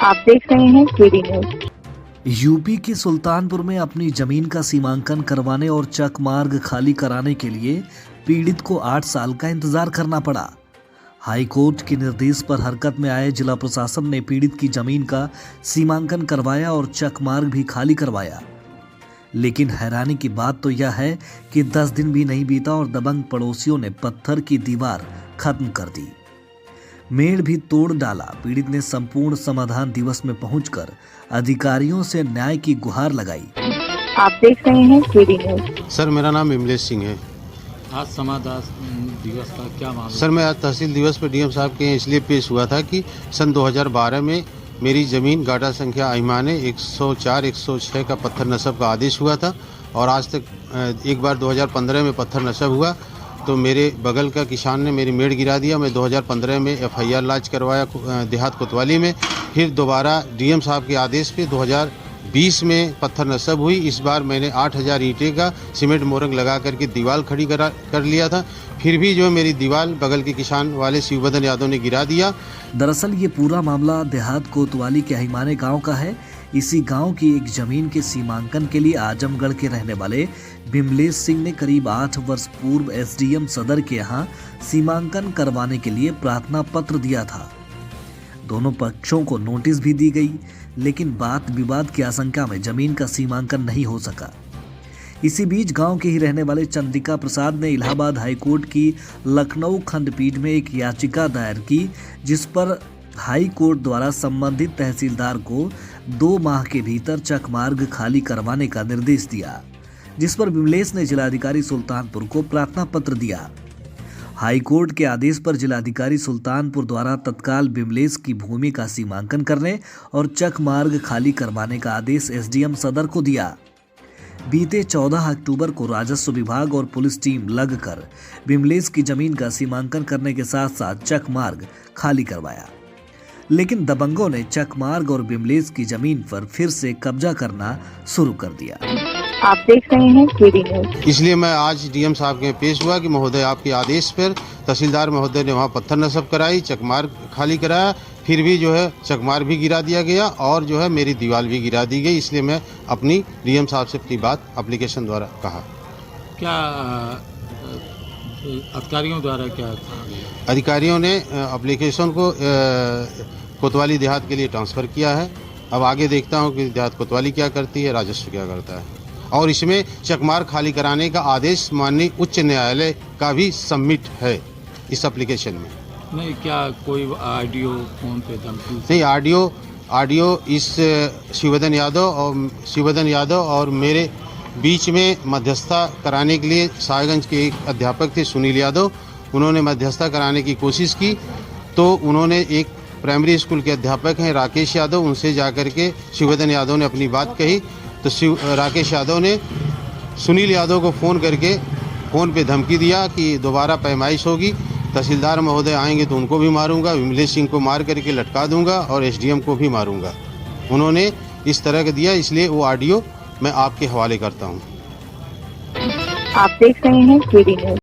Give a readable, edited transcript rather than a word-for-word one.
आप देख रहे हैं केडी न्यूज। यूपी के सुल्तानपुर में अपनी जमीन का सीमांकन करवाने और चक मार्ग खाली कराने के लिए पीड़ित को 8 साल का इंतजार करना पड़ा। हाई कोर्ट के निर्देश पर हरकत में आए जिला प्रशासन ने पीड़ित की जमीन का सीमांकन करवाया और चक मार्ग भी खाली करवाया। लेकिन हैरानी की बात तो यह है कि 10 दिन भी नहीं बीता और दबंग पड़ोसियों ने पत्थर की दीवार खत्म कर दी, मेड़ भी तोड़ डाला। पीड़ित ने संपूर्ण समाधान दिवस में पहुंचकर अधिकारियों से न्याय की गुहार लगाई। आप देख रहे हैं केडी न्यूज। सर, मेरा नाम विमलेश सिंह है। आज समाधान दिवस का क्या मामला? सर, मैं आज तहसील दिवस पर डीएम साहब के यहाँ इसलिए पेश हुआ था कि सन 2012 में मेरी ज़मीन गाटा संख्या आइमाने 104-106 का पत्थर नस्ब का आदेश हुआ था और आज तक एक बार 2015 में पत्थर नस्ब हुआ तो मेरे बगल का किसान ने मेरी मेड़ गिरा दिया। मैं 2015 में एफआईआर लॉन्च करवाया देहात कोतवाली में। फिर दोबारा डीएम साहब के आदेश पे 2020 में पत्थर नस्ब हुई। इस बार मैंने 8000 ईंटें का सीमेंट मोरंग लगा करके दीवार खड़ी कर लिया था। फिर भी जो मेरी दीवार बगल के किसान वाले शिवबदन यादव ने गिरा दिया। दरअसल ये पूरा मामला देहात कोतवाली के हिमाने गांव का है। इसी गांव की एक जमीन के सीमांकन के लिए आजमगढ़ के रहने वाले विमलेश सिंह ने करीब 8 वर्ष पूर्व एसडीएम सदर के यहां सीमांकन करवाने के लिए प्रार्थना पत्र दिया था। दोनों पक्षों को नोटिस भी दी गई, लेकिन बात विवाद की आशंका में जमीन का सीमांकन नहीं हो सका। इसी बीच गांव के ही रहने वाले चंद्रिका प्रसाद ने इलाहाबाद हाईकोर्ट की लखनऊ खंडपीठ में एक याचिका दायर की, जिस पर हाई कोर्ट द्वारा संबंधित तहसीलदार को 2 माह के भीतर चक मार्ग खाली करवाने का निर्देश दिया, जिस पर विमलेश ने जिलाधिकारी सुल्तानपुर को प्रार्थना पत्र दिया। हाई कोर्ट के आदेश पर जिलाधिकारी सुल्तानपुर द्वारा तत्काल विमलेश की भूमि का सीमांकन करने और चक मार्ग खाली करवाने का आदेश एसडीएम सदर को दिया। बीते 14 अक्टूबर को राजस्व विभाग और पुलिस टीम लगकर विमलेश की जमीन का सीमांकन करने के साथ साथ चक मार्ग खाली करवाया, लेकिन दबंगों ने चक मार्ग और विमलेश की जमीन पर फिर से कब्जा करना शुरू कर दिया। आप देख रहे हैं केडी न्यूज। इसलिए मैं आज डीएम साहब के पेश हुआ कि महोदय आपके आदेश पर तहसीलदार महोदय ने वहाँ पत्थर नस्ब कराई, चकमार्ग खाली कराया, फिर भी जो है चकमार्ग भी गिरा दिया गया और जो है मेरी दीवार भी गिरा दी गई। इसलिए मैं अपनी डीएम साहब से अपनी बात एप्लीकेशन द्वारा कहा। क्या अधिकारियों द्वारा क्या कहा गया? अधिकारियों ने एप्लीकेशन को कोतवाली देहात के लिए ट्रांसफ़र किया है। अब आगे देखता हूँ कि देहात कोतवाली क्या करती है, राजस्व क्या करता है। और इसमें चकमार्ग खाली कराने का आदेश माननीय उच्च न्यायालय का भी सबमिट है इस एप्लीकेशन में। नहीं, क्या कोई ऑडियो फोन पे धमकी? नहीं, ऑडियो इस शिवबदन यादव और मेरे बीच में मध्यस्थता कराने के लिए साहेबगंज के एक अध्यापक थे सुनील यादव, उन्होंने मध्यस्थता कराने की कोशिश की तो उन्होंने एक प्राइमरी स्कूल के अध्यापक हैं राकेश यादव, उनसे जाकर के शिवबदन यादव ने अपनी बात कही तो राकेश यादव ने सुनील यादव को फ़ोन करके फ़ोन पे धमकी दिया कि दोबारा पैमाइश होगी, तहसीलदार महोदय आएंगे तो उनको भी मारूंगा, विमलेश सिंह को मार करके लटका दूंगा और एसडीएम को भी मारूंगा। उन्होंने इस तरह का दिया, इसलिए वो ऑडियो मैं आपके हवाले करता हूं। आप देख रहे हैं केडी न्यूज।